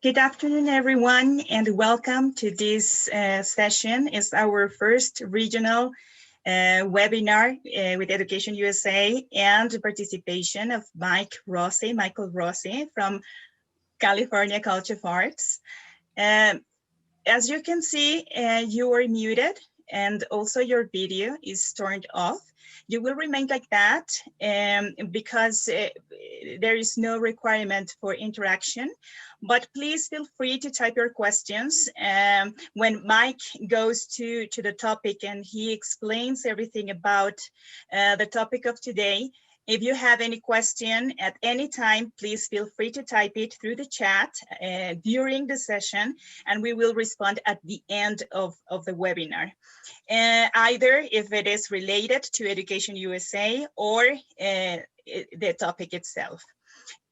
Good afternoon, everyone, and welcome to this session. It's our first regional webinar with Education USA and the participation of Michael Rossi from California College of Arts. As you can see, you are muted and also your video is turned off. You will remain like that because there is no requirement for interaction, but please feel free to type your questions. When Mike goes to the topic and he explains everything about the topic of today, if you have any question at any time, please feel free to type it through the chat during the session, and we will respond at the end of the webinar. Either if it is related to Education USA or the topic itself.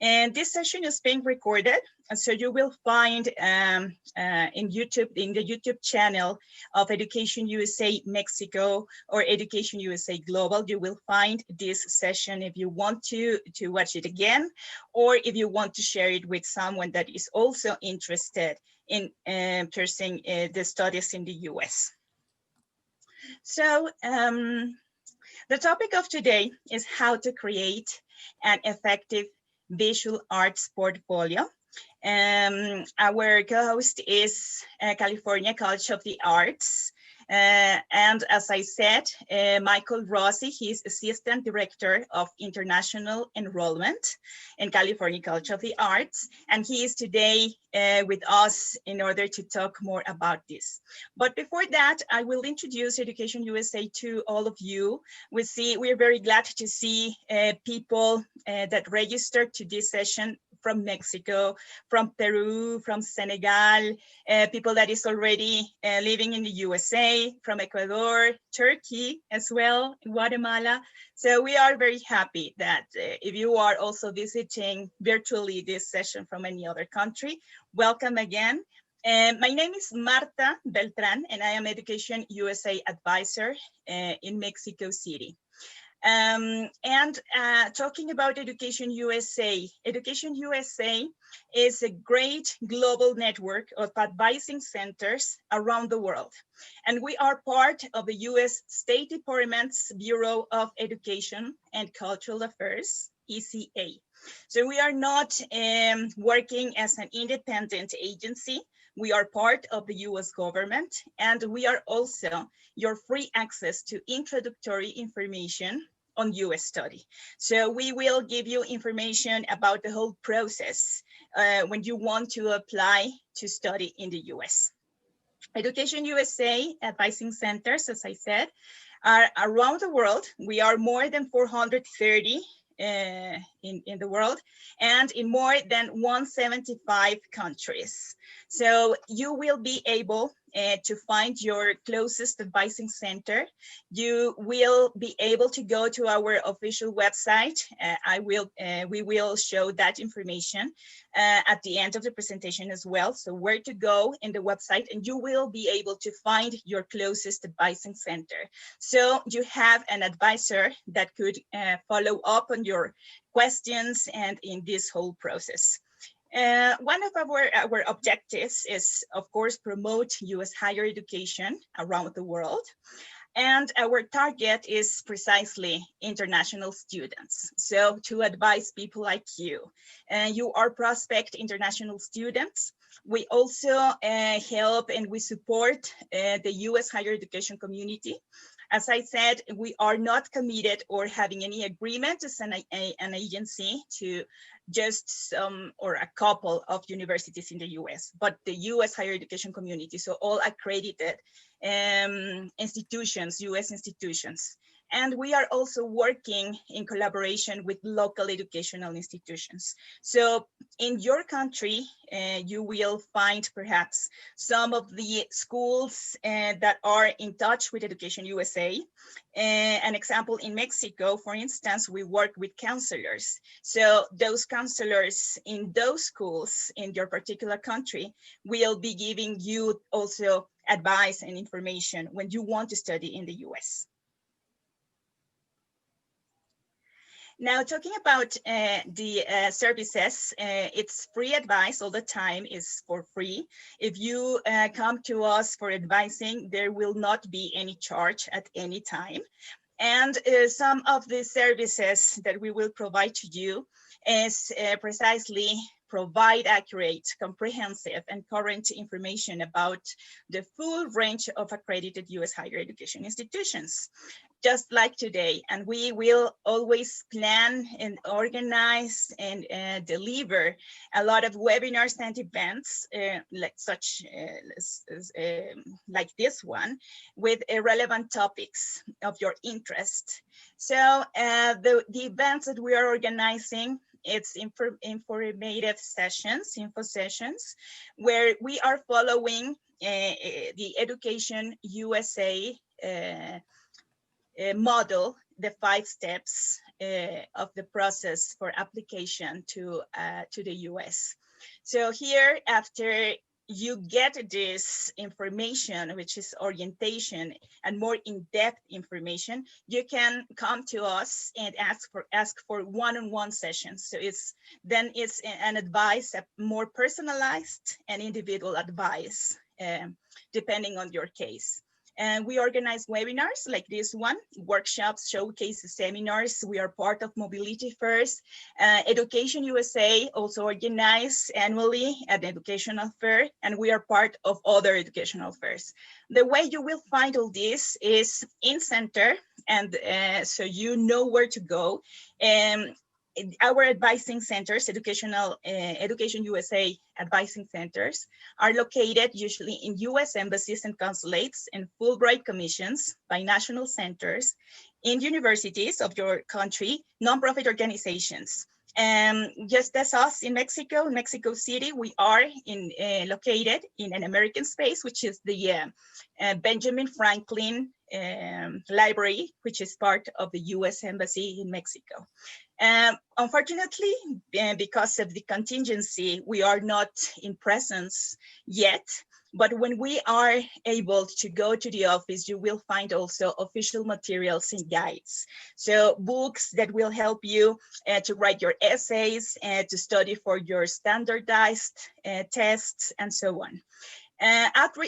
And this session is being recorded, so you will find in the YouTube channel of Education USA Mexico or Education USA Global, you will find this session if you want to watch it again, or if you want to share it with someone that is also interested in pursuing the studies in the US. So the topic of today is how to create an effective visual arts portfolio. Our co-host is California College of the Arts. And as I said, Michael Rossi, he's Assistant Director of International Enrollment in California College of the Arts. And he is today with us in order to talk more about this. But before that, I will introduce Education USA to all of you. We're very glad to see people that registered to this session from Mexico, from Peru, from Senegal, people that is already living in the USA, from Ecuador, Turkey as well, Guatemala. So we are very happy that if you are also visiting virtually this session from any other country, welcome again. My name is Marta Beltran, and I am Education USA Advisor in Mexico City. Talking about Education USA is a great global network of advising centers around the world. And we are part of the US State Department's Bureau of Education and Cultural Affairs, ECA. So we are not working as an independent agency. We are part of the US government, and we are also your free access to introductory information on US study. So we will give you information about the whole process when you want to apply to study in the US. Education USA advising centers, as I said, are around the world. We are more than 430 in the world and in more than 175 countries. So you will be able to find your closest advising center. You will be able to go to our official website. We will show that information at the end of the presentation as well. So where to go in the website, and you will be able to find your closest advising center. So you have an advisor that could follow up on your questions and in this whole process. One of our objectives is, of course, promote US higher education around the world. And our target is precisely international students. So to advise people like you, you are prospect international students. We also help and we support the US higher education community. As I said, we are not committed or having any agreement as an agency to just some or a couple of universities in the US, but the US higher education community, so all accredited institutions, US institutions. And we are also working in collaboration with local educational institutions. So in your country, you will find perhaps some of the schools that are in touch with Education USA. An example in Mexico, for instance, we work with counselors. So those counselors in those schools in your particular country will be giving you also advice and information when you want to study in the US. Now, talking about the services, it's free advice all the time, is for free. If you come to us for advising, there will not be any charge at any time. And some of the services that we will provide to you is precisely provide accurate, comprehensive, and current information about the full range of accredited U.S. higher education institutions, just like today. And we will always plan and organize and deliver a lot of webinars and events like this one, with info topics of your interest. So the events that we are organizing, it's informative sessions, info sessions, where we are following the Education USA model, the 5 steps of the process for application to the US. So here, after you get this information, which is orientation and more in-depth information, you can come to us and ask for one-on-one sessions. So it's an advice, a more personalized and individual advice, depending on your case. And we organize webinars like this one, workshops, showcases, seminars. We are part of Mobility First. Education USA also organize annually an educational fair, and we are part of other educational fairs. The way you will find all this is in center, and so you know where to go. Our advising centers, Education USA advising centers, are located usually in US embassies and consulates, and Fulbright commissions, binational centers, in universities of your country, nonprofit organizations. Just as us in Mexico City, we are located in an American space, which is the Benjamin Franklin Library, which is part of the US Embassy in Mexico. Unfortunately, because of the contingency, we are not in presence yet. But when we are able to go to the office, you will find also official materials and guides. So books that will help you to write your essays, to study for your standardized tests, and so on.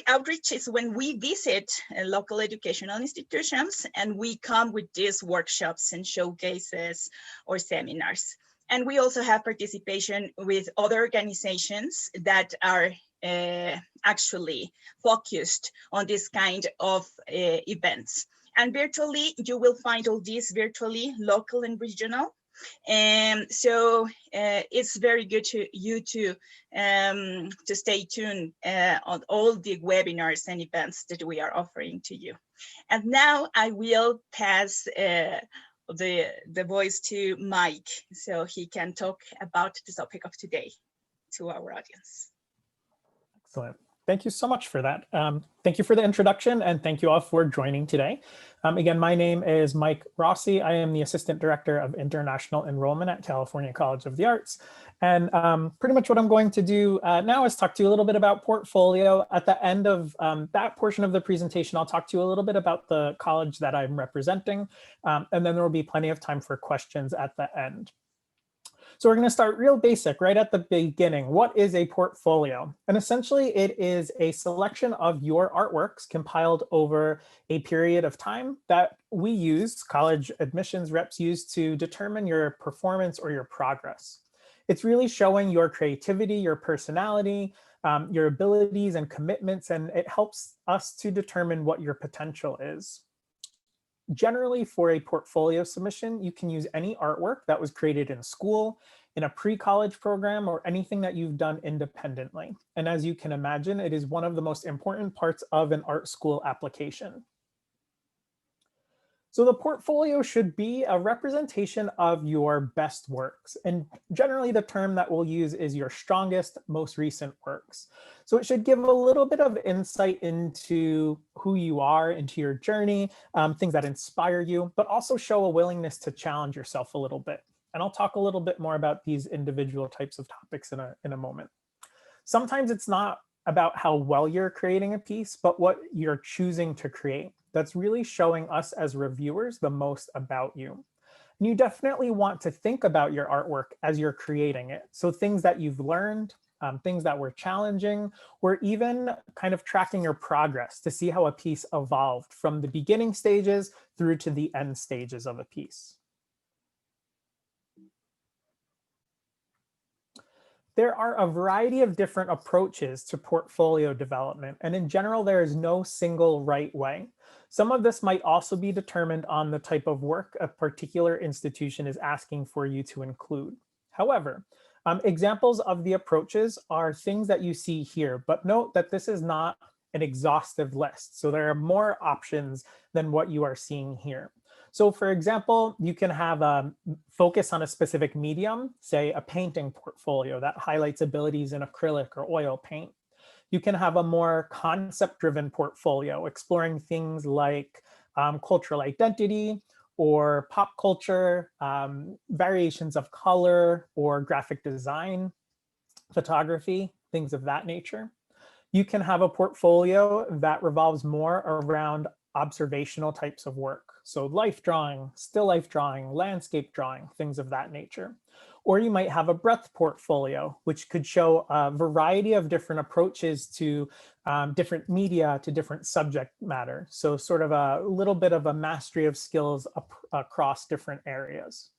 Outreach is when we visit local educational institutions and we come with these workshops and showcases or seminars. And we also have participation with other organizations that are actually focused on this kind of events. And virtually, you will find all these virtually, local and regional. And so it's very good to stay tuned on all the webinars and events that we are offering to you. And now I will pass the voice to Mike, so he can talk about the topic of today to our audience. Excellent. Thank you so much for that. Thank you for the introduction, and thank you all for joining today. Again, my name is Mike Rossi. I am the Assistant Director of International Enrollment at California College of the Arts. And pretty much what I'm going to do now is talk to you a little bit about portfolio. At the end of that portion of the presentation, I'll talk to you a little bit about the college that I'm representing, and then there will be plenty of time for questions at the end. So we're going to start real basic right at the beginning. What is a portfolio? And essentially, it is a selection of your artworks compiled over a period of time that we use, college admissions reps use, to determine your performance or your progress. It's really showing your creativity, your personality, your abilities and commitments, and it helps us to determine what your potential is. Generally, for a portfolio submission, you can use any artwork that was created in school, in a pre-college program, or anything that you've done independently. And as you can imagine, it is one of the most important parts of an art school application. So the portfolio should be a representation of your best works. And generally the term that we'll use is your strongest, most recent works. So it should give a little bit of insight into who you are, into your journey, things that inspire you, but also show a willingness to challenge yourself a little bit. And I'll talk a little bit more about these individual types of topics in a moment. Sometimes it's not about how well you're creating a piece, but what you're choosing to create. That's really showing us as reviewers the most about you. And you definitely want to think about your artwork as you're creating it. So things that you've learned, things that were challenging, or even kind of tracking your progress to see how a piece evolved from the beginning stages through to the end stages of a piece. There are a variety of different approaches to portfolio development, and in general, there is no single right way. Some of this might also be determined on the type of work a particular institution is asking for you to include. However, examples of the approaches are things that you see here, but note that this is not an exhaustive list. So there are more options than what you are seeing here. So for example, you can have a focus on a specific medium, say a painting portfolio that highlights abilities in acrylic or oil paint. You can have a more concept-driven portfolio, exploring things like cultural identity or pop culture, variations of color or graphic design, photography, things of that nature. You can have a portfolio that revolves more around observational types of work. So life drawing, still life drawing, landscape drawing, things of that nature. Or you might have a breadth portfolio, which could show a variety of different approaches to different media, to different subject matter. So sort of a little bit of a mastery of skills across different areas.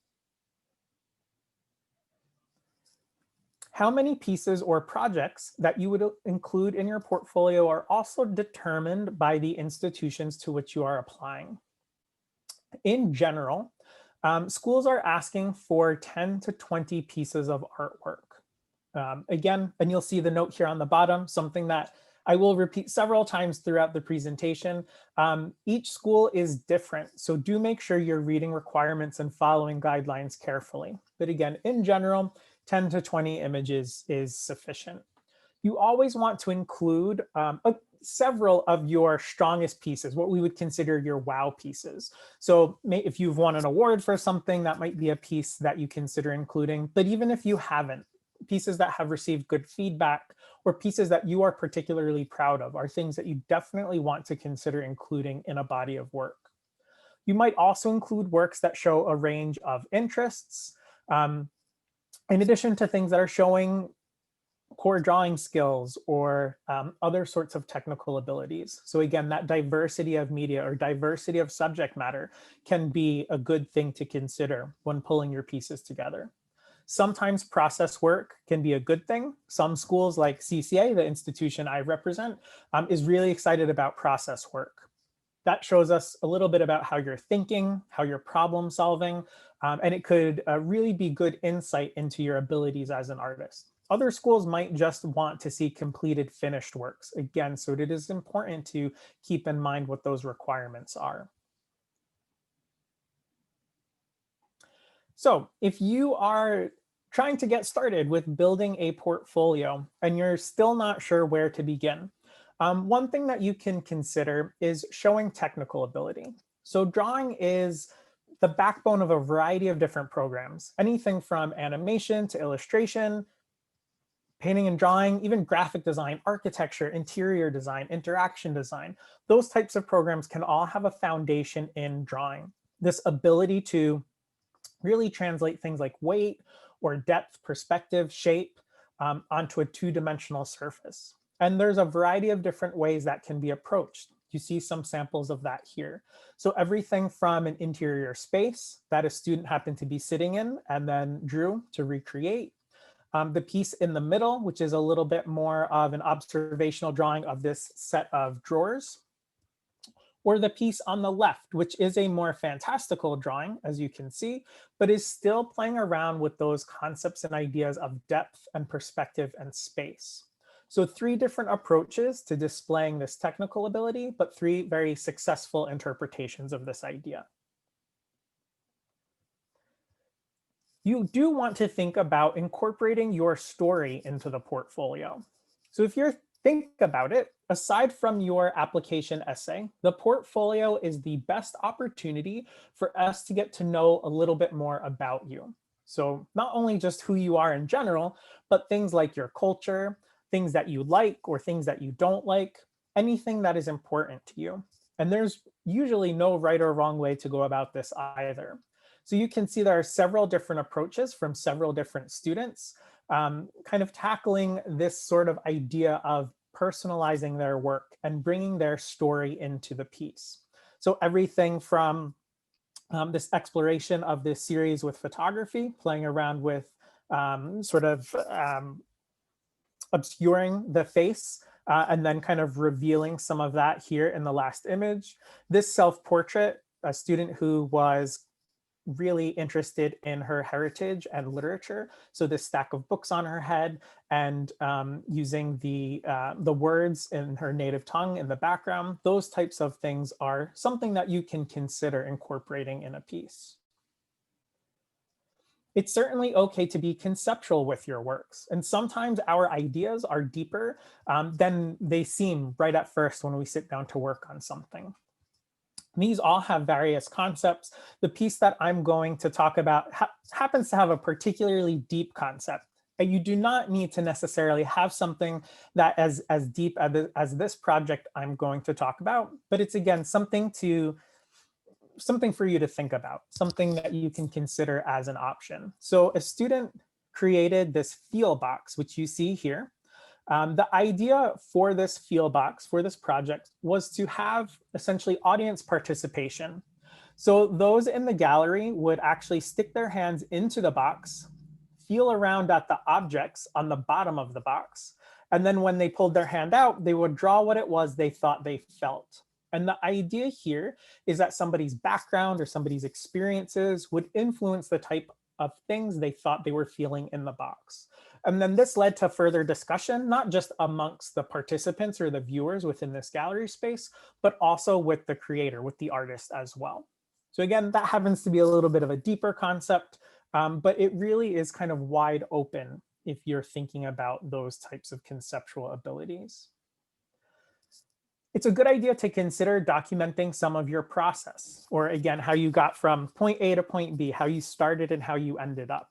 How many pieces or projects that you would include in your portfolio are also determined by the institutions to which you are applying. In general, schools are asking for 10 to 20 pieces of artwork. Again, and you'll see the note here on the bottom, something that I will repeat several times throughout the presentation. Each school is different, so do make sure you're reading requirements and following guidelines carefully. But again, in general, 10 to 20 images is sufficient. You always want to include several of your strongest pieces, what we would consider your wow pieces. So if you've won an award for something, that might be a piece that you consider including. But even if you haven't, pieces that have received good feedback or pieces that you are particularly proud of are things that you definitely want to consider including in a body of work. You might also include works that show a range of interests, in addition to things that are showing core drawing skills or other sorts of technical abilities. So again, that diversity of media or diversity of subject matter can be a good thing to consider when pulling your pieces together. Sometimes process work can be a good thing. Some schools like CCA, the institution I represent, is really excited about process work. That shows us a little bit about how you're thinking, how you're problem solving, and it could really be good insight into your abilities as an artist. Other schools might just want to see completed finished works. Again, so it is important to keep in mind what those requirements are. So if you are trying to get started with building a portfolio and you're still not sure where to begin, one thing that you can consider is showing technical ability. So drawing is the backbone of a variety of different programs, anything from animation to illustration, painting and drawing, even graphic design, architecture, interior design, interaction design. Those types of programs can all have a foundation in drawing. This ability to really translate things like weight or depth, perspective, shape onto a two-dimensional surface. And there's a variety of different ways that can be approached. You see some samples of that here. So everything from an interior space that a student happened to be sitting in and then drew to recreate. The piece in the middle, which is a little bit more of an observational drawing of this set of drawers. Or the piece on the left, which is a more fantastical drawing, as you can see, but is still playing around with those concepts and ideas of depth and perspective and space. So 3 different approaches to displaying this technical ability, but 3 very successful interpretations of this idea. You do want to think about incorporating your story into the portfolio. So if you're think about it, aside from your application essay, the portfolio is the best opportunity for us to get to know a little bit more about you. So not only just who you are in general, but things like your culture, things that you like or things that you don't like, anything that is important to you. And there's usually no right or wrong way to go about this either. So you can see there are several different approaches from several different students, kind of tackling this sort of idea of personalizing their work and bringing their story into the piece. So everything from this exploration of this series with photography, playing around with obscuring the face, and then kind of revealing some of that here in the last image. This self-portrait, a student who was really interested in her heritage and literature. So this stack of books on her head and using the words in her native tongue in the background, those types of things are something that you can consider incorporating in a piece. It's certainly okay to be conceptual with your works. And sometimes our ideas are deeper than they seem right at first when we sit down to work on something. These all have various concepts. The piece that I'm going to talk about happens to have a particularly deep concept. And you do not need to necessarily have something that as deep as this project I'm going to talk about, but it's again something for you to think about, something that you can consider as an option. So a student created this feel box, which you see here. The idea for this feel box, for this project, was to have essentially audience participation. So those in the gallery would actually stick their hands into the box, feel around at the objects on the bottom of the box, and then when they pulled their hand out, they would draw what it was they thought they felt. And the idea here is that somebody's background or somebody's experiences would influence the type of things they thought they were feeling in the box. And then this led to further discussion, not just amongst the participants or the viewers within this gallery space, but also with the creator, with the artist as well. So again, that happens to be a little bit of a deeper concept, but it really is kind of wide open if you're thinking about those types of conceptual abilities. It's a good idea to consider documenting some of your process, or again, how you got from point A to point B, how you started and how you ended up.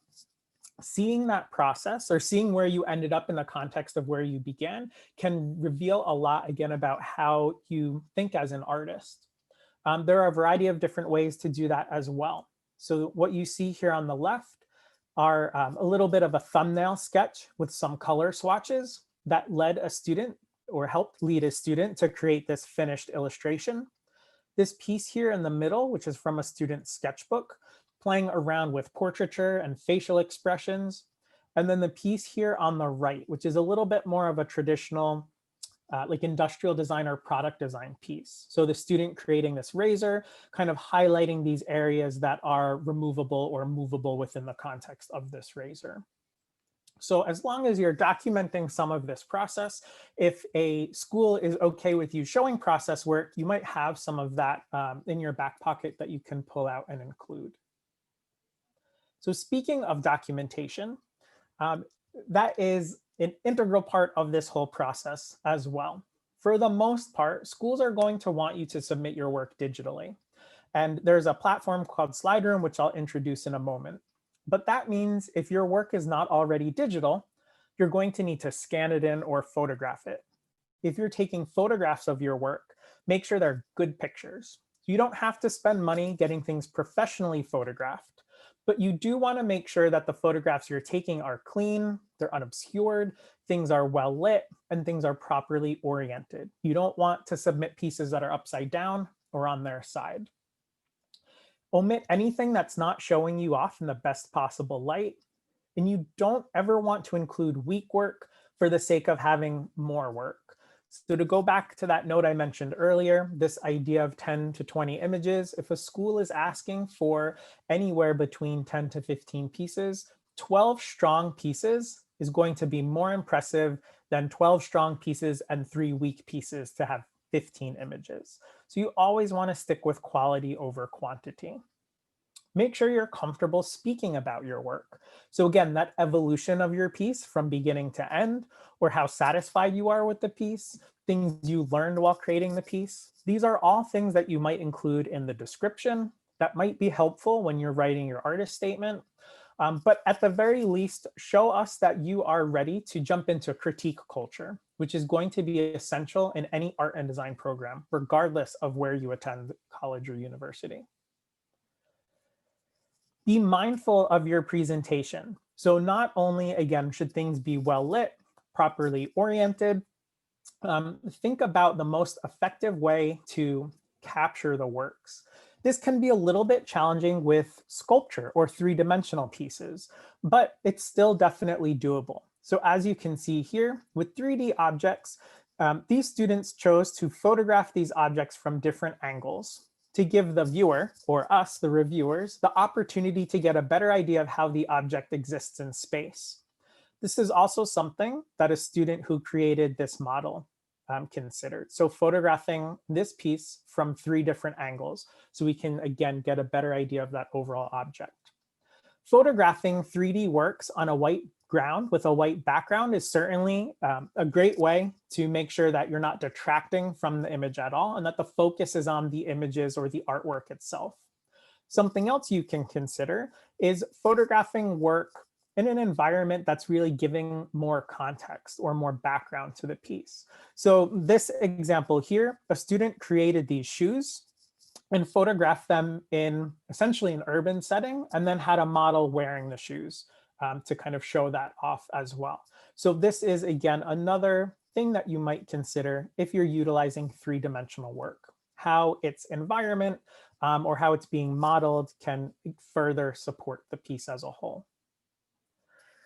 Seeing that process or seeing where you ended up in the context of where you began can reveal a lot, again, about how you think as an artist. There are a variety of different ways to do that as well. So what you see here on the left are a little bit of a thumbnail sketch with some color swatches that led a student or helped lead a student to create this finished illustration. This piece here in the middle, which is from a student's sketchbook, playing around with portraiture and facial expressions. And then the piece here on the right, which is a little bit more of a traditional like industrial design or product design piece. So the student creating this razor, kind of highlighting these areas that are removable or movable within the context of this razor. So as long as you're documenting some of this process, if a school is okay with you showing process work, you might have some of that in your back pocket that you can pull out and include. So speaking of documentation, that is an integral part of this whole process as well. For the most part, schools are going to want you to submit your work digitally. And there's a platform called SlideRoom, which I'll introduce in a moment. But that means if your work is not already digital, you're going to need to scan it in or photograph it. If you're taking photographs of your work, make sure they're good pictures. You don't have to spend money getting things professionally photographed, but you do want to make sure that the photographs you're taking are clean, they're unobscured, things are well lit, and things are properly oriented. You don't want to submit pieces that are upside down or on their side. Omit anything that's not showing you off in the best possible light. And you don't ever want to include weak work for the sake of having more work. So to go back to that note I mentioned earlier, this idea of 10 to 20 images, if a school is asking for anywhere between 10 to 15 pieces, 12 strong pieces is going to be more impressive than 12 strong pieces and 3 weak pieces to have 15 images. So you always want to stick with quality over quantity. Make sure you're comfortable speaking about your work. So again, that evolution of your piece from beginning to end, or how satisfied you are with the piece, things you learned while creating the piece. These are all things that you might include in the description that might be helpful when you're writing your artist statement. But at the very least, show us that you are ready to jump into critique culture, which is going to be essential in any art and design program, regardless of where you attend college or university. Be mindful of your presentation. So not only, again, should things be well lit, properly oriented, think about the most effective way to capture the works. This can be a little bit challenging with sculpture or three-dimensional pieces, but it's still definitely doable. So as you can see here, with 3D objects, these students chose to photograph these objects from different angles to give the viewer, or us, the reviewers, the opportunity to get a better idea of how the object exists in space. This is also something that a student who created this model considered. So photographing this piece from 3 different angles, so we can, again, get a better idea of that overall object. Photographing 3D works on a white ground with a white background is certainly a great way to make sure that you're not detracting from the image at all and that the focus is on the images or the artwork itself. Something else you can consider is photographing work in an environment that's really giving more context or more background to the piece. So this example here, a student created these shoes and photographed them in essentially an urban setting and then had a model wearing the shoes to kind of show that off as well. So this is, again, another thing that you might consider if you're utilizing 3-dimensional work, how its environment or how it's being modeled can further support the piece as a whole.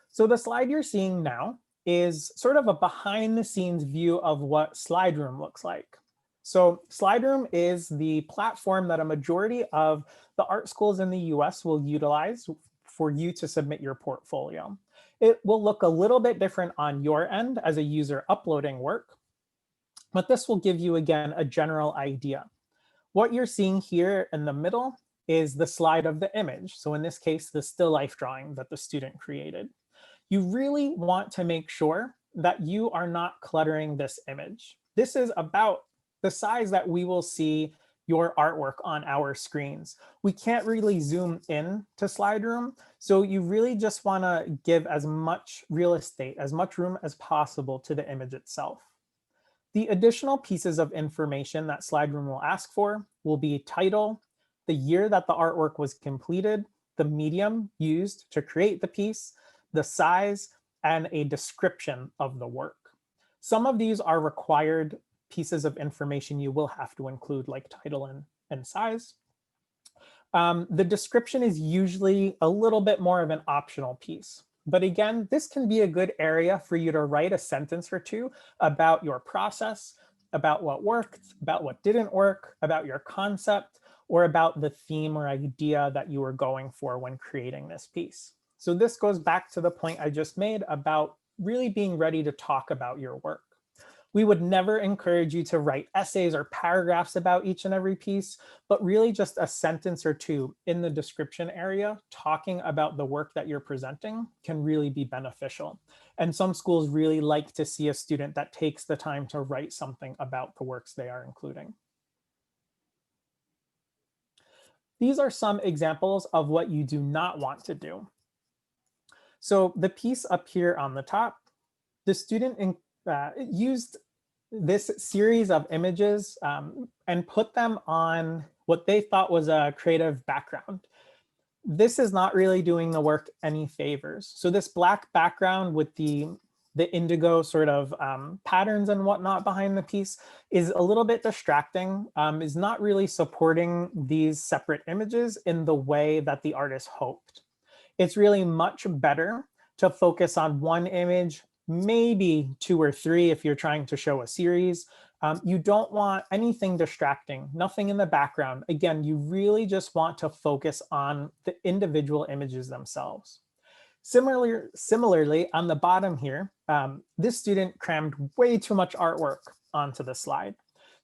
So the slide you're seeing now is sort of a behind the scenes view of what Slide Room looks like. So Slide Room is the platform that a majority of the art schools in the US will utilize for you to submit your portfolio. It will look a little bit different on your end as a user uploading work, but this will give you, again, a general idea. What you're seeing here in the middle is the slide of the image. So in this case, the still life drawing that the student created. You really want to make sure that you are not cluttering this image. This is about the size that we will see your artwork on our screens. We can't really zoom in to Slide Room, so you really just want to give as much real estate, as much room as possible to the image itself. The additional pieces of information that Slide Room will ask for will be title, the year that the artwork was completed, the medium used to create the piece, the size, and a description of the work. Some of these are required pieces of information you will have to include, like title and size. The description is usually a little bit more of an optional piece. But again, this can be a good area for you to write a sentence or two about your process, about what worked, about what didn't work, about your concept, or about the theme or idea that you were going for when creating this piece. So this goes back to the point I just made about really being ready to talk about your work. We would never encourage you to write essays or paragraphs about each and every piece, but really just a sentence or two in the description area talking about the work that you're presenting can really be beneficial. And some schools really like to see a student that takes the time to write something about the works they are including. These are some examples of what you do not want to do. So the piece up here on the top, the student used this series of images and put them on what they thought was a creative background. This is not really doing the work any favors. So this black background with the indigo sort of patterns and whatnot behind the piece is a little bit distracting, is not really supporting these separate images in the way that the artist hoped. It's really much better to focus on one image, maybe 2 or 3 if you're trying to show a series. You don't want anything distracting, nothing in the background. Again, you really just want to focus on the individual images themselves. Similarly, on the bottom here, this student crammed way too much artwork onto the slide.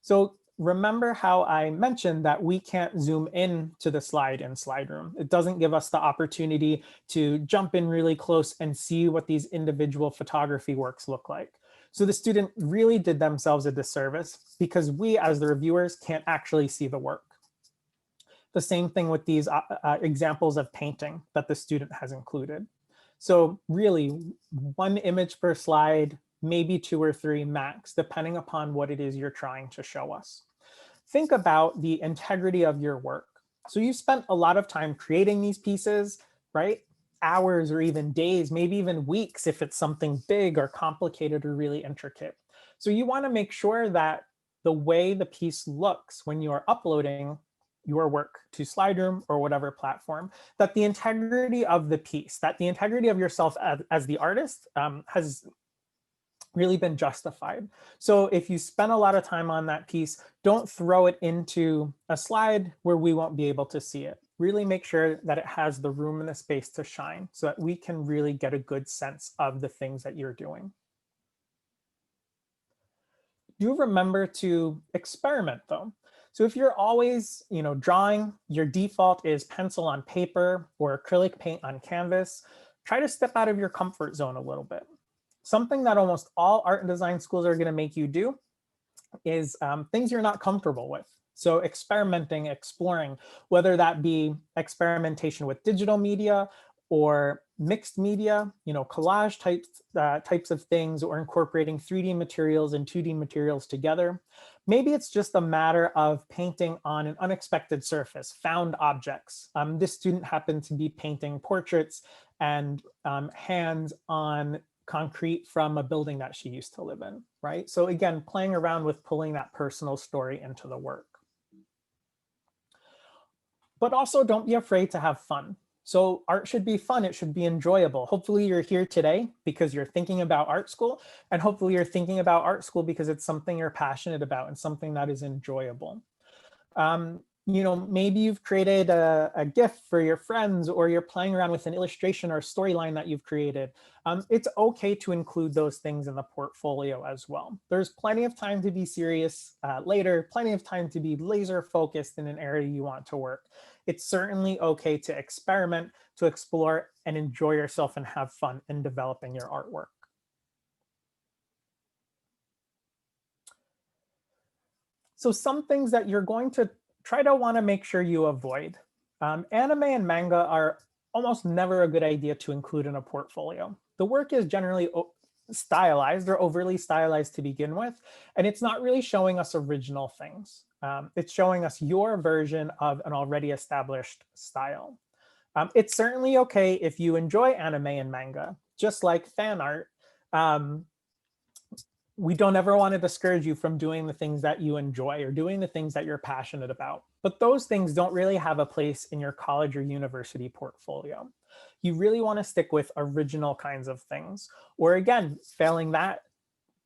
So remember how I mentioned that we can't zoom in to the slide in Slide Room. It doesn't give us the opportunity to jump in really close and see what these individual photography works look like. So the student really did themselves a disservice because we as the reviewers can't actually see the work. The same thing with these examples of painting that the student has included. So really 1 image per slide, maybe 2 or 3 max, depending upon what it is you're trying to show us. Think about the integrity of your work. So you spent a lot of time creating these pieces, right? Hours or even days, maybe even weeks if it's something big or complicated or really intricate. So you want to make sure that the way the piece looks when you are uploading your work to Slideroom or whatever platform, that the integrity of the piece, that the integrity of yourself as the artist has really been justified. So if you spend a lot of time on that piece, don't throw it into a slide where we won't be able to see it. Really make sure that it has the room and the space to shine so that we can really get a good sense of the things that you're doing. Do remember to experiment though. So if you're always, drawing, your default is pencil on paper or acrylic paint on canvas, try to step out of your comfort zone a little bit. Something that almost all art and design schools are going to make you do is things you're not comfortable with. So experimenting, exploring, whether that be experimentation with digital media or mixed media, collage types of things, or incorporating 3D materials and 2D materials together. Maybe it's just a matter of painting on an unexpected surface, found objects. This student happened to be painting portraits and hands on concrete from a building that she used to live in, right? So again, playing around with pulling that personal story into the work. But also don't be afraid to have fun. So art should be fun, it should be enjoyable. Hopefully you're here today because you're thinking about art school, and hopefully you're thinking about art school because it's something you're passionate about and something that is enjoyable. Maybe you've created a GIF for your friends, or you're playing around with an illustration or storyline that you've created. It's okay to include those things in the portfolio as well. There's plenty of time to be serious later, plenty of time to be laser focused in an area you want to work. It's certainly okay to experiment, to explore, and enjoy yourself and have fun in developing your artwork. So some things that you're going to try to want to make sure you avoid. Anime and manga are almost never a good idea to include in a portfolio. The work is generally stylized or overly stylized to begin with, and it's not really showing us original things. It's showing us your version of an already established style. It's certainly okay if you enjoy anime and manga, just like fan art. We don't ever want to discourage you from doing the things that you enjoy or doing the things that you're passionate about. But those things don't really have a place in your college or university portfolio. You really want to stick with original kinds of things. Or again, failing that,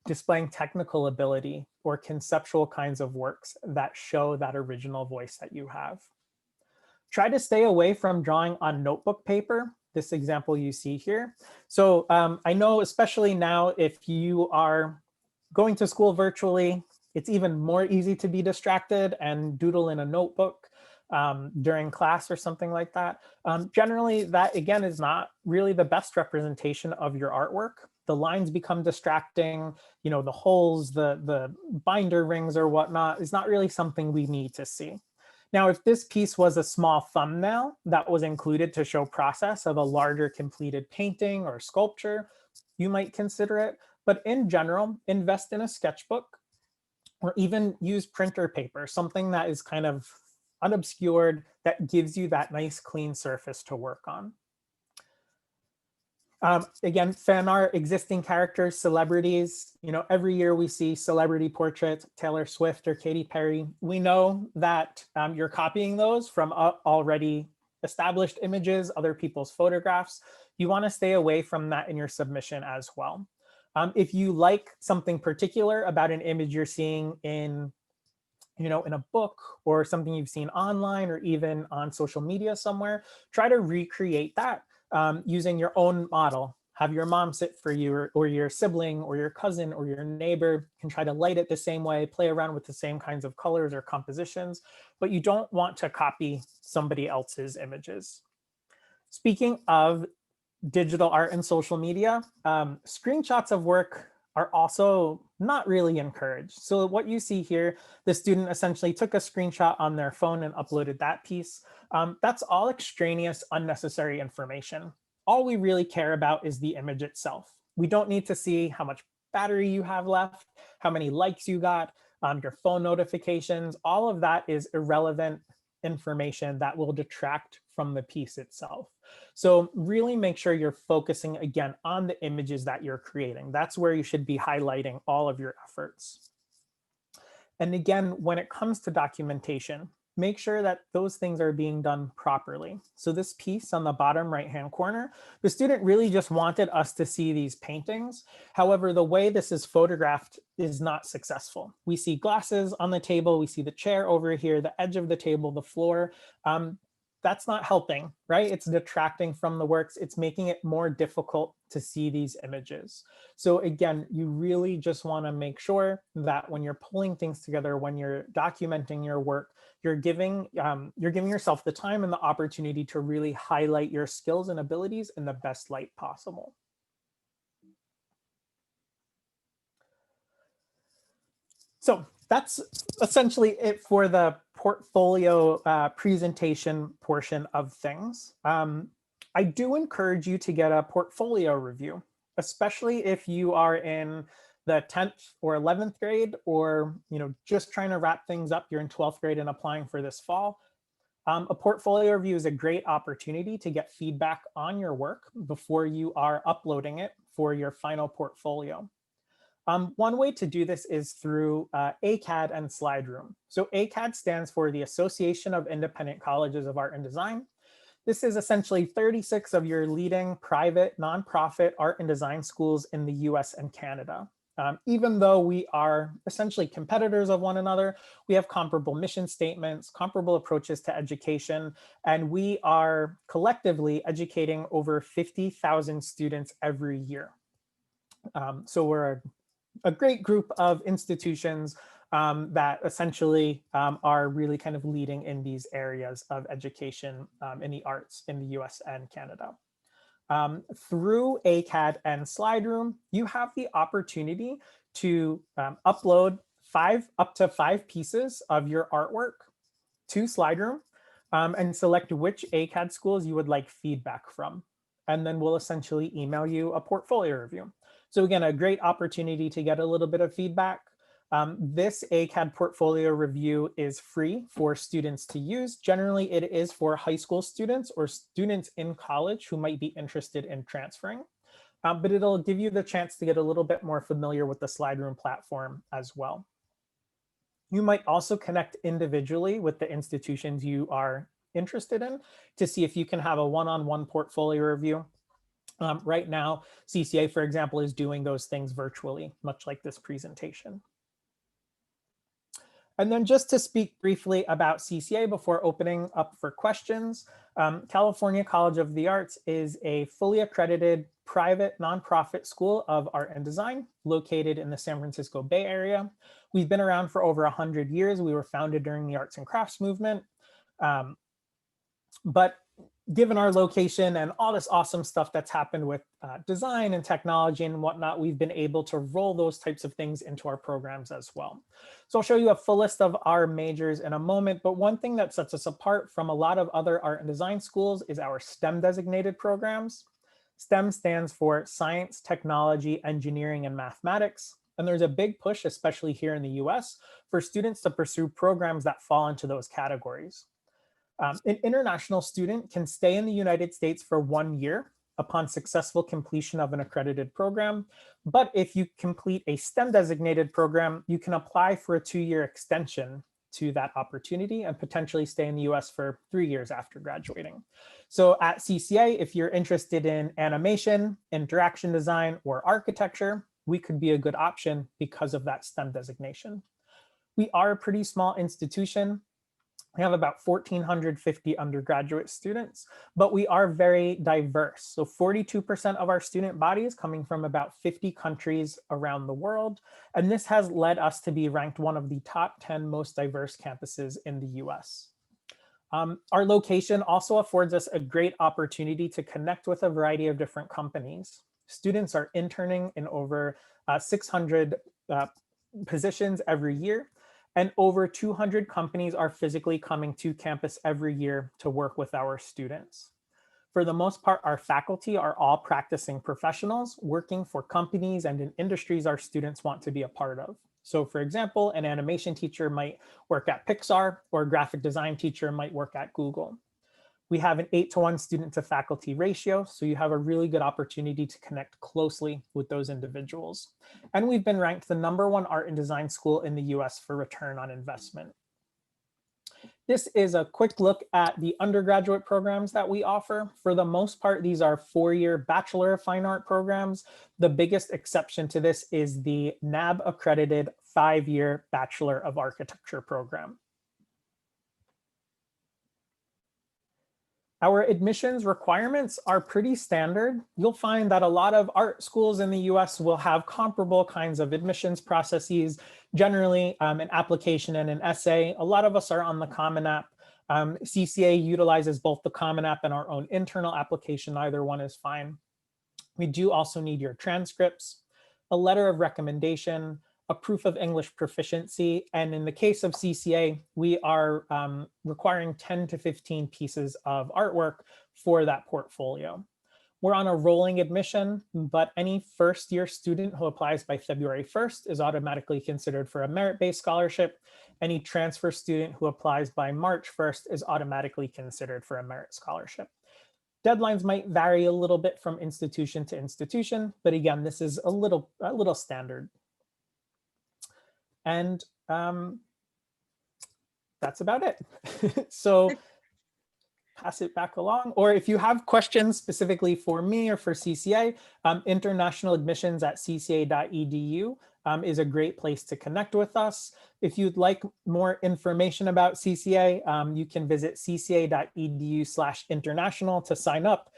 displaying technical ability or conceptual kinds of works that show that original voice that you have. Try to stay away from drawing on notebook paper. This example you see here. So I know, especially now, if you are going to school virtually, it's even more easy to be distracted and doodle in a notebook during class or something like that. Generally, that again is not really the best representation of your artwork. The lines become distracting, the holes, the binder rings or whatnot is not really something we need to see. Now, if this piece was a small thumbnail that was included to show process of a larger completed painting or sculpture, you might consider it. But in general, invest in a sketchbook or even use printer paper, something that is kind of unobscured, that gives you that nice clean surface to work on. Again, fan art, existing characters, celebrities. Every year we see celebrity portraits, Taylor Swift or Katy Perry. We know that you're copying those from already established images, other people's photographs. You want to stay away from that in your submission as well. If you like something particular about an image you're seeing in a book or something you've seen online or even on social media somewhere, try to recreate that using your own model. Have your mom sit for you, or your sibling or your cousin or your neighbor can try to light it the same way, play around with the same kinds of colors or compositions, but you don't want to copy somebody else's images. Speaking of digital art and social media, screenshots of work are also not really encouraged. So what you see here, the student essentially took a screenshot on their phone and uploaded that piece. That's all extraneous, unnecessary information. All we really care about is the image itself. We don't need to see how much battery you have left, how many likes you got, your phone notifications. All of that is irrelevant information that will detract from the piece itself. So really make sure you're focusing again on the images that you're creating. That's where you should be highlighting all of your efforts. And again, when it comes to documentation, make sure that those things are being done properly. So this piece on the bottom right-hand corner, the student really just wanted us to see these paintings. However, the way this is photographed is not successful. We see glasses on the table, we see the chair over here, the edge of the table, the floor. That's not helping, right? It's detracting from the works. It's making it more difficult to see these images. So again, you really just want to make sure that when you're pulling things together, when you're documenting your work, you're giving yourself the time and the opportunity to really highlight your skills and abilities in the best light possible. So that's essentially it for the portfolio presentation portion of things. I do encourage you to get a portfolio review, especially if you are in the 10th or 11th grade, or just trying to wrap things up. You're in 12th grade and applying for this fall. A portfolio review is a great opportunity to get feedback on your work before you are uploading it for your final portfolio. One way to do this is through ACAD and SlideRoom. So ACAD stands for the Association of Independent Colleges of Art and Design. This is essentially 36 of your leading private nonprofit art and design schools in the US and Canada. Even though we are essentially competitors of one another, we have comparable mission statements, comparable approaches to education, and we are collectively educating over 50,000 students every year. So we're a great group of institutions that essentially are really kind of leading in these areas of education in the arts in the US and Canada. Through ACAD and SlideRoom, you have the opportunity to upload up to 5 pieces of your artwork to SlideRoom and select which ACAD schools you would like feedback from. And then we'll essentially email you a portfolio review. So again, a great opportunity to get a little bit of feedback. This ACAD portfolio review is free for students to use. Generally, it is for high school students or students in college who might be interested in transferring. But it'll give you the chance to get a little bit more familiar with the SlideRoom platform as well. You might also connect individually with the institutions you are interested in to see if you can have a one-on-one portfolio review. Right now, CCA, for example, is doing those things virtually, much like this presentation. And then just to speak briefly about CCA before opening up for questions, California College of the Arts is a fully accredited private nonprofit school of art and design located in the San Francisco Bay Area. We've been around for over 100 years. We were founded during the arts and crafts movement. But given our location and all this awesome stuff that's happened with design and technology and whatnot, we've been able to roll those types of things into our programs as well. So I'll show you a full list of our majors in a moment, but one thing that sets us apart from a lot of other art and design schools is our STEM designated programs. STEM stands for science, technology, engineering, and mathematics. And there's a big push, especially here in the US, for students to pursue programs that fall into those categories. An international student can stay in the United States for 1 year upon successful completion of an accredited program. But if you complete a STEM designated program, you can apply for a 2-year extension to that opportunity and potentially stay in the US for 3 years after graduating. So at CCA, if you're interested in animation, interaction design, or architecture, we could be a good option because of that STEM designation. We are a pretty small institution. We have about 1,450 undergraduate students, but we are very diverse. So 42% of our student body is coming from about 50 countries around the world. And this has led us to be ranked one of the top 10 most diverse campuses in the US. Our location also affords us a great opportunity to connect with a variety of different companies. Students are interning in over 600 positions every year. And over 200 companies are physically coming to campus every year to work with our students. For the most part, our faculty are all practicing professionals working for companies and in industries our students want to be a part of. So for example, an animation teacher might work at Pixar, or a graphic design teacher might work at Google. We have an 8-to-1 student to faculty ratio, so you have a really good opportunity to connect closely with those individuals. And we've been ranked the #1 art and design school in the US for return on investment. This is a quick look at the undergraduate programs that we offer. For the most part, these are 4-year Bachelor of Fine Art programs. The biggest exception to this is the NAB accredited 5-year Bachelor of Architecture program. Our admissions requirements are pretty standard. You'll find that a lot of art schools in the US will have comparable kinds of admissions processes, generally an application and an essay. A lot of us are on the Common App. CCA utilizes both the Common App and our own internal application. Either one is fine. We do also need your transcripts, a letter of recommendation, a proof of English proficiency, and in the case of CCA, we are requiring 10 to 15 pieces of artwork for that portfolio. We're on a rolling admission, but any first-year student who applies by February 1st is automatically considered for a merit-based scholarship. Any transfer student who applies by March 1st is automatically considered for a merit scholarship. Deadlines might vary a little bit from institution to institution, but again, this is a little standard. And that's about it. So pass it back along. Or if you have questions specifically for me or for CCA, international admissions at cca.edu is a great place to connect with us. If you'd like more information about CCA, you can visit cca.edu/international to sign up.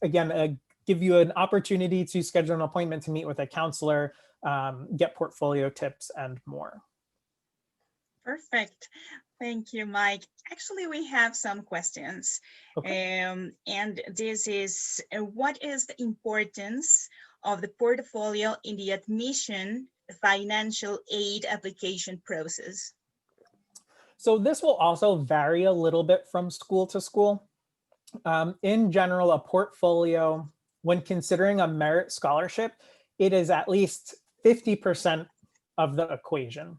Again, give you an opportunity to schedule an appointment to meet with a counselor, get portfolio tips and more. Perfect. Thank you, Mike. Actually, we have some questions. Okay. And this is, what is the importance of the portfolio in the admission financial aid application process? So this will also vary a little bit from school to school. In general, a portfolio, when considering a merit scholarship, it is at least 50% of the equation.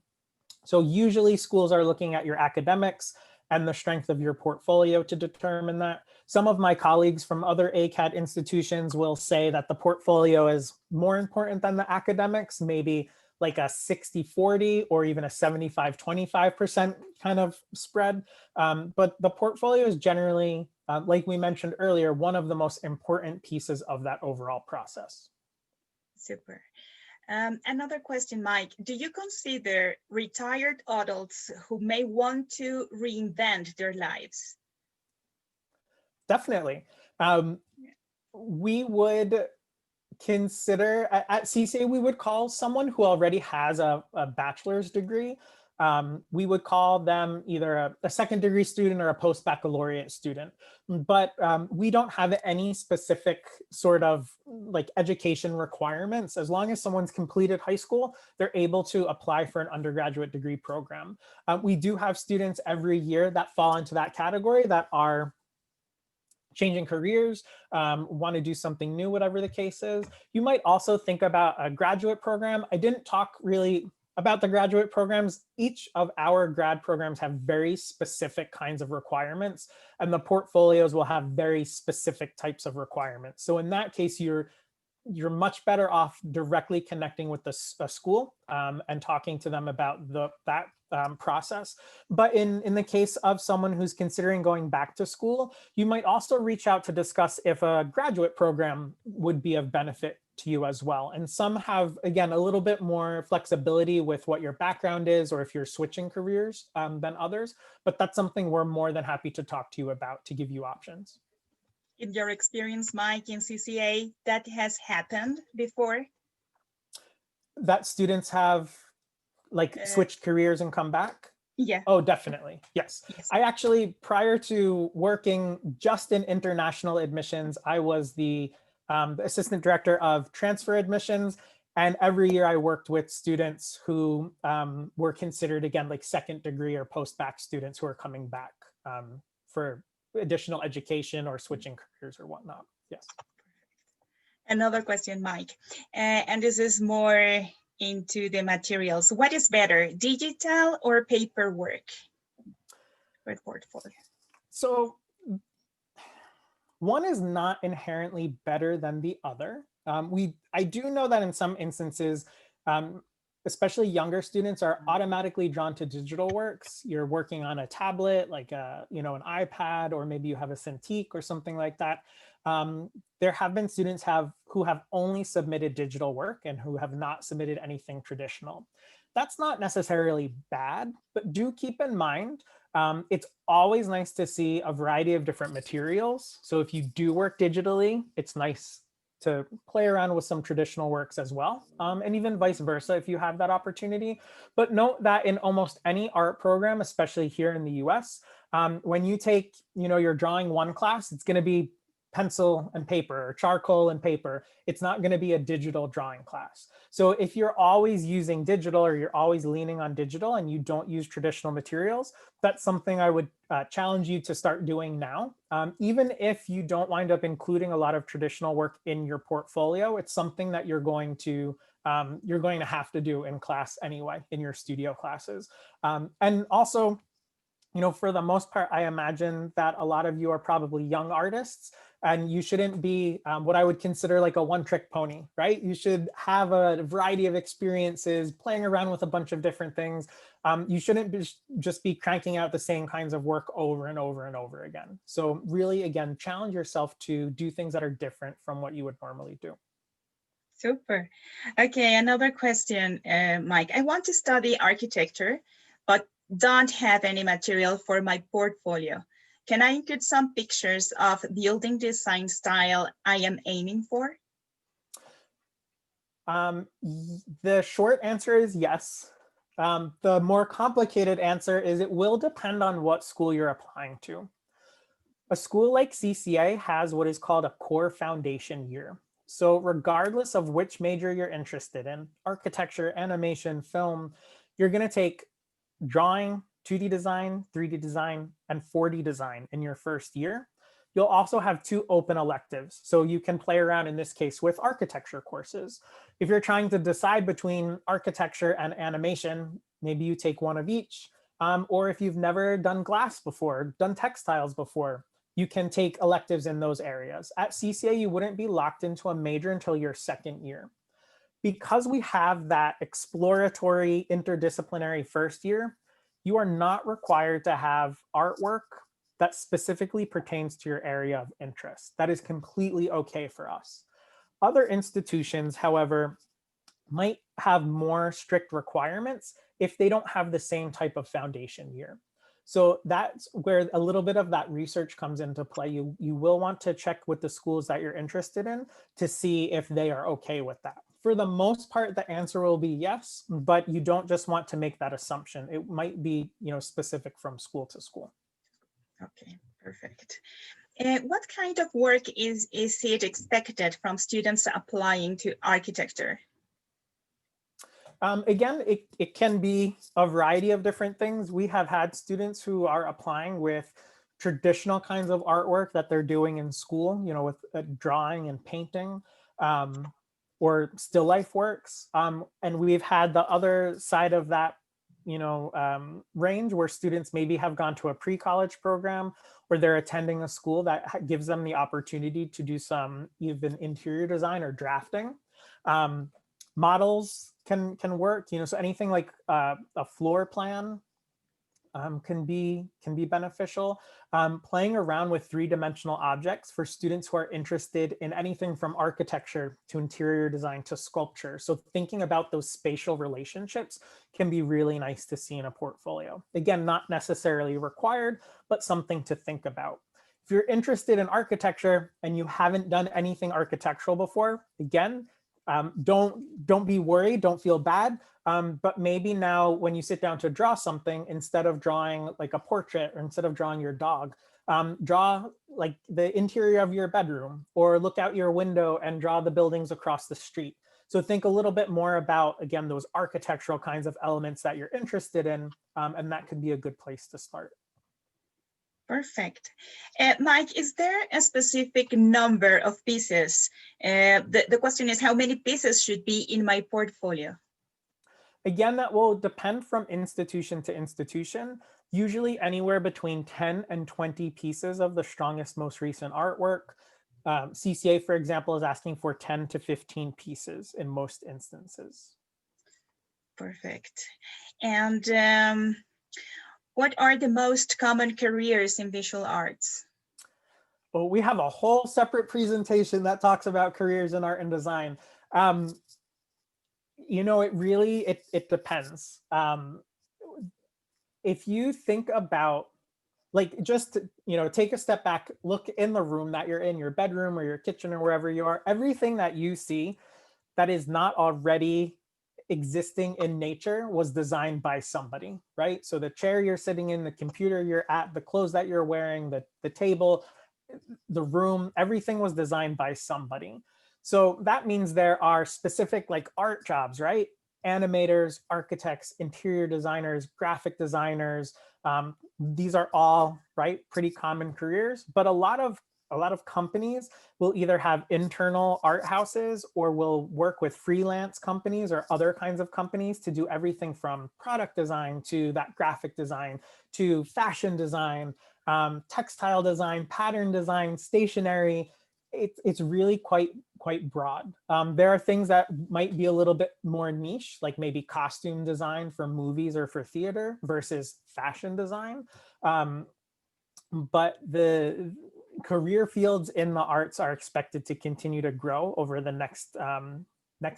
So usually schools are looking at your academics and the strength of your portfolio to determine that. Some of my colleagues from other ACAD institutions will say that the portfolio is more important than the academics, maybe like a 60-40 or even a 75-25% kind of spread. But the portfolio is generally, like we mentioned earlier, one of the most important pieces of that overall process. Super. Another question, Mike, do you consider retired adults who may want to reinvent their lives? Definitely. We would consider, at CCA, we would call someone who already has a bachelor's degree. We would call them either a second degree student or a post-baccalaureate student. But we don't have any specific sort of like education requirements. As long as someone's completed high school, they're able to apply for an undergraduate degree program. We do have students every year that fall into that category that are changing careers, want to do something new, whatever the case is. You might also think about a graduate program. I didn't talk really about the graduate programs. Each of our grad programs have very specific kinds of requirements, and the portfolios will have very specific types of requirements. So in that case, you're much better off directly connecting with the school and talking to them about that process. But in the case of someone who's considering going back to school, you might also reach out to discuss if a graduate program would be of benefit to you as well. And some have, again, a little bit more flexibility with what your background is or if you're switching careers than others. But that's something we're more than happy to talk to you about to give you options. In your experience, Mike, in CCA, that has happened before? That students have like switched careers and come back? Yeah. Oh, definitely. Yes. I actually, prior to working just in international admissions, I was the assistant director of transfer admissions. And every year I worked with students who were considered, again, like second degree or post-bac students who are coming back for additional education or switching careers or whatnot. Yes. Another question, Mike, and this is more into the materials. What is better, digital or paperwork for portfolio? So one is not inherently better than the other. I do know that in some instances, especially younger students are automatically drawn to digital works. You're working on a tablet, like an iPad, or maybe you have a Cintiq or something like that. There have been students who have only submitted digital work and who have not submitted anything traditional. That's not necessarily bad, but do keep in mind, it's always nice to see a variety of different materials. So if you do work digitally, it's nice to play around with some traditional works as well, and even vice versa if you have that opportunity. But note that in almost any art program, especially here in the US, when you take your drawing one class, it's going to be pencil and paper or charcoal and paper. It's not going to be a digital drawing class. So if you're always using digital or you're always leaning on digital and you don't use traditional materials, that's something I would challenge you to start doing now. Even if you don't wind up including a lot of traditional work in your portfolio, it's something that you're going to have to do in class anyway, in your studio classes. And also, for the most part, I imagine that a lot of you are probably young artists, and you shouldn't be what I would consider like a one-trick pony, right? You should have a variety of experiences, playing around with a bunch of different things. You shouldn't just be cranking out the same kinds of work over and over and over again. So really, again, challenge yourself to do things that are different from what you would normally do. Super. Okay, another question, Mike. I want to study architecture, but don't have any material for my portfolio. Can I include some pictures of building design style I am aiming for? The short answer is yes. The more complicated answer is it will depend on what school you're applying to. A school like CCA has what is called a core foundation year. So regardless of which major you're interested in, architecture, animation, film, you're going to take drawing, 2D design, 3D design, and 4D design in your first year. You'll also have 2 open electives. So you can play around in this case with architecture courses. If you're trying to decide between architecture and animation, maybe you take one of each. Or if you've never done glass before, done textiles before, you can take electives in those areas. At CCA, you wouldn't be locked into a major until your second year. Because we have that exploratory interdisciplinary first year, you are not required to have artwork that specifically pertains to your area of interest. That is completely okay for us. Other institutions, however, might have more strict requirements if they don't have the same type of foundation year. So that's where a little bit of that research comes into play. You will want to check with the schools that you're interested in to see if they are okay with that. For the most part, the answer will be yes, but you don't just want to make that assumption. It might be, specific from school to school. Okay, perfect. What kind of work is it expected from students applying to architecture? Again, it can be a variety of different things. We have had students who are applying with traditional kinds of artwork that they're doing in school, with drawing and painting, or still life works. And we've had the other side of that, range where students maybe have gone to a pre-college program or they're attending a school that gives them the opportunity to do some even interior design or drafting. Models can work, so anything like a floor plan can be beneficial. Playing around with 3-dimensional objects for students who are interested in anything from architecture to interior design to sculpture. So thinking about those spatial relationships can be really nice to see in a portfolio. Again, not necessarily required, but something to think about. If you're interested in architecture and you haven't done anything architectural before, again, don't be worried, don't feel bad. But maybe now when you sit down to draw something, instead of drawing like a portrait or instead of drawing your dog, draw like the interior of your bedroom, or look out your window and draw the buildings across the street. So think a little bit more about, again, those architectural kinds of elements that you're interested in, and that could be a good place to start. Perfect. Mike, is there a specific number of pieces? The question is, how many pieces should be in my portfolio? Again, that will depend from institution to institution, usually anywhere between 10 and 20 pieces of the strongest, most recent artwork. CCA, for example, is asking for 10 to 15 pieces in most instances. Perfect. And what are the most common careers in visual arts? Well, we have a whole separate presentation that talks about careers in art and design. You know, it depends. If you think about, like, just to, you know, take a step back, look in the room that you're in, your bedroom or your kitchen or wherever you are, everything that you see that is not already existing in nature was designed by somebody, right? So the chair you're sitting in, the computer you're at, the clothes that you're wearing, the table, the room, everything was designed by somebody. So that means there are specific like art jobs, right? Animators, architects, interior designers, graphic designers. These are all, right, pretty common careers, but a lot of companies will either have internal art houses or will work with freelance companies or other kinds of companies to do everything from product design to that graphic design to fashion design, textile design, pattern design, stationery. It's really quite broad. There are things that might be a little bit more niche, like maybe costume design for movies or for theater versus fashion design. But the career fields in the arts are expected to continue to grow over the next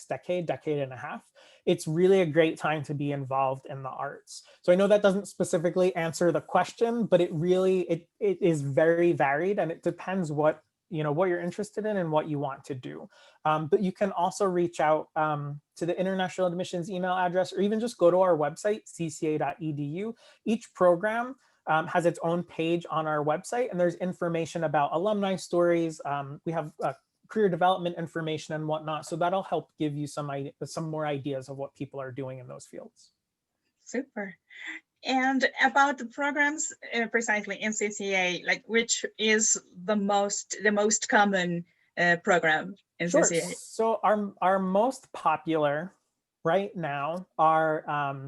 decade and a half. It's really a great time to be involved in the arts. So I know that doesn't specifically answer the question, but it is very varied, and it depends what you're interested in and what you want to do. But you can also reach out to the International Admissions email address, or even just go to our website, cca.edu. Each program has its own page on our website, and there's information about alumni stories. We have career development information and whatnot, so that'll help give you some more ideas of what people are doing in those fields. Super. And about the programs precisely in CCA, like which is the most common program in Sure. CCA? So our most popular right now are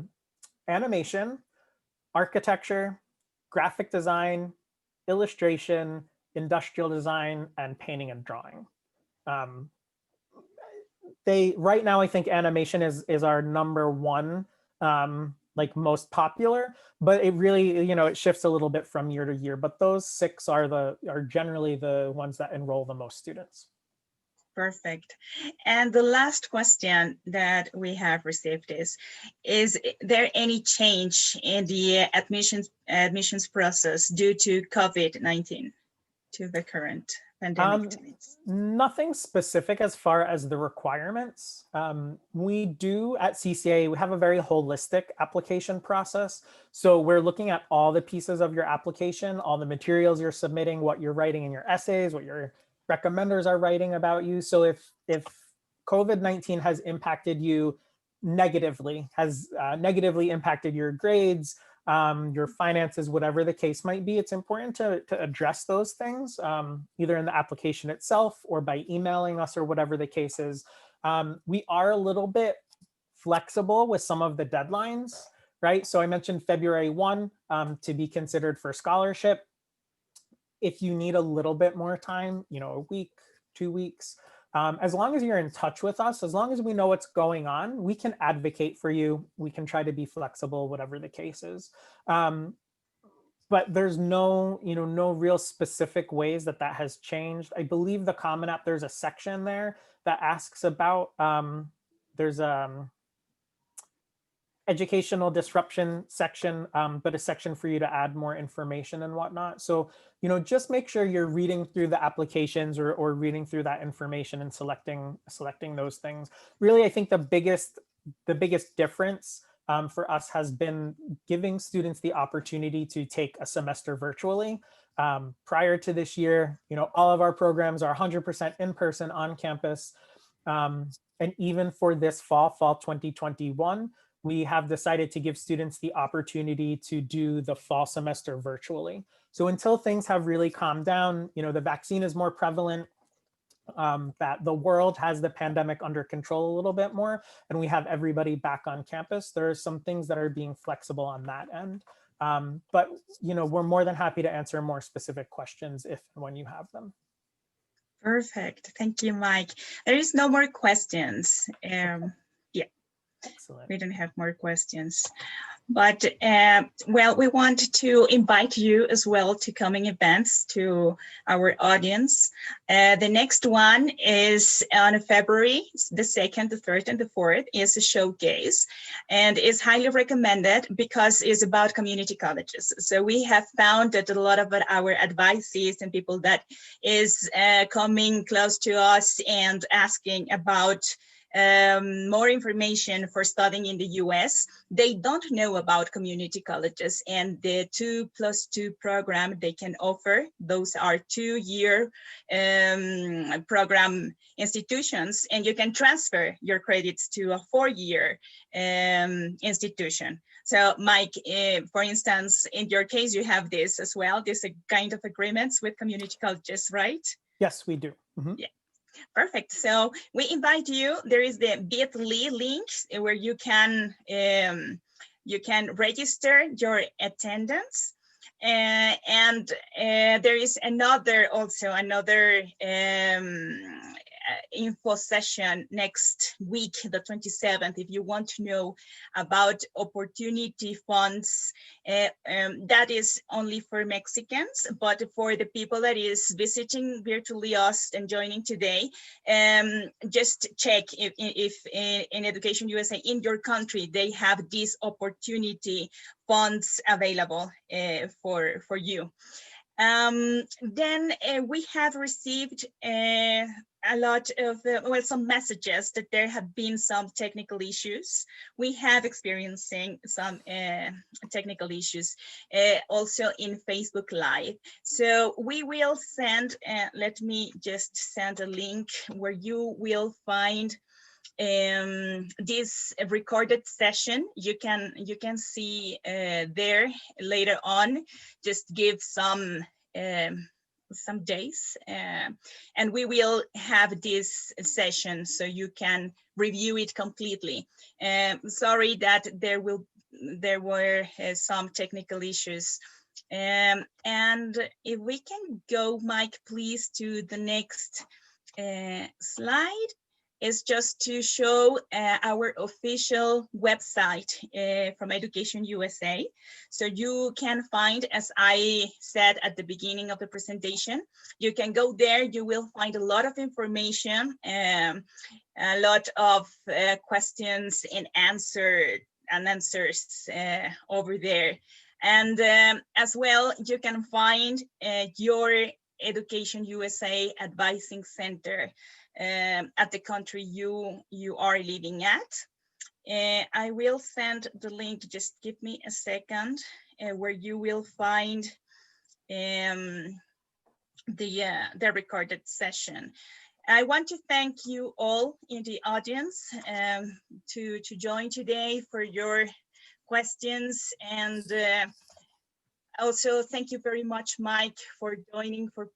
animation, architecture, graphic design, illustration, industrial design, and painting and drawing. Right now, I think animation is our number one, like most popular, but it really, it shifts a little bit from year to year. But those 6 are generally the ones that enroll the most students. Perfect. And the last question that we have received is there any change in the admissions process due to COVID-19, to the current pandemic? Nothing specific as far as the requirements. We do at CCA, we have a very holistic application process. So we're looking at all the pieces of your application, all the materials you're submitting, what you're writing in your essays, what your recommenders are writing about you. So if COVID-19 has impacted you negatively, has negatively impacted your grades, your finances, whatever the case might be, it's important to address those things, either in the application itself or by emailing us or whatever the case is. We are a little bit flexible with some of the deadlines, right? So I mentioned February 1 to be considered for scholarship. If you need a little bit more time, a week, 2 weeks, as long as you're in touch with us, as long as we know what's going on, we can advocate for you. We can try to be flexible, whatever the case is. But there's no real specific ways that has changed. I believe the Common App, there's a section there that asks about, there's educational disruption section, but a section for you to add more information and whatnot. So, just make sure you're reading through the applications or reading through that information and selecting those things. Really, I think the biggest difference for us has been giving students the opportunity to take a semester virtually. Prior to this year, all of our programs are 100% in person on campus. And even for this fall 2021, we have decided to give students the opportunity to do the fall semester virtually. So until things have really calmed down, the vaccine is more prevalent, that the world has the pandemic under control a little bit more and we have everybody back on campus, there are some things that are being flexible on that end. But we're more than happy to answer more specific questions if and when you have them. Perfect. Thank you, Mike. There is no more questions. Yeah. Excellent. We don't have more questions. But well, we want to invite you as well to coming events to our audience. The next one is on February the 2nd, the 3rd, and the 4th is a showcase, and is highly recommended because it's about community colleges. So we have found that a lot of our advisees and people that is coming close to us and asking about more information for studying in the US, they don't know about community colleges, and the 2+2 program they can offer. Those are 2-year program institutions, and you can transfer your credits to a 4-year institution. So Mike, for instance, in your case, you have this as well, this kind of agreements with community colleges, right? Yes, we do. Mm-hmm. Yeah. Perfect. So we invite you. There is the bit.ly link where you can register your attendance, and there is another info session next week, the 27th, if you want to know about opportunity funds. That is only for Mexicans, but for the people that is visiting virtually us and joining today, just check if in Education USA in your country, they have these opportunity funds available for you. Then we have received a lot of, some messages that there have been some technical issues. We have experiencing some technical issues also in Facebook Live. So we will send, let me just send a link where you will find this recorded session. You can see there later on. Just give some days, and we will have this session so you can review it completely. Sorry that there were some technical issues. And if we can go, Mike, please, to the next slide. Is just to show our official website from Education USA. So you can find, as I said at the beginning of the presentation, you can go there, you will find a lot of information, a lot of questions and answers over there. And as well, you can find your Education USA Advising Center at the country you are living at. I will send the link, just give me a second, where you will find the recorded session. I want to thank you all in the audience to join today for your questions, and also thank you very much, Mike, for joining, for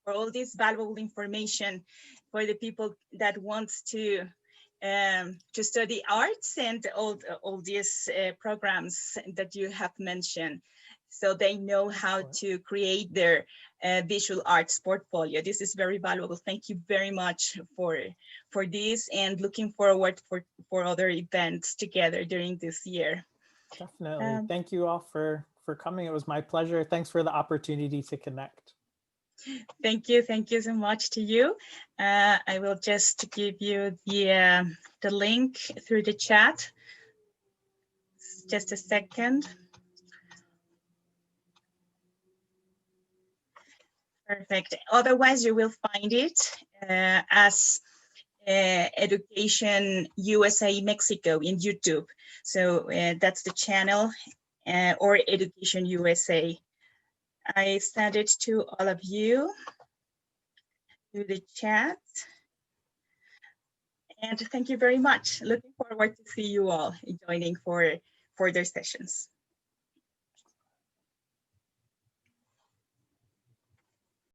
all this valuable information for the people that wants to study arts and all these programs that you have mentioned, so they know how to create their visual arts portfolio. This is very valuable. Thank you very much for this, and looking forward for other events together during this year. Definitely. Thank you all for coming. It was my pleasure. Thanks for the opportunity to connect. Thank you so much to you. I will just give you the link through the chat. Just a second. Perfect. Otherwise, you will find it as Education USA Mexico in YouTube. So that's the channel, or Education USA. I send it to all of you through the chat. And thank you very much. Looking forward to see you all joining for further sessions.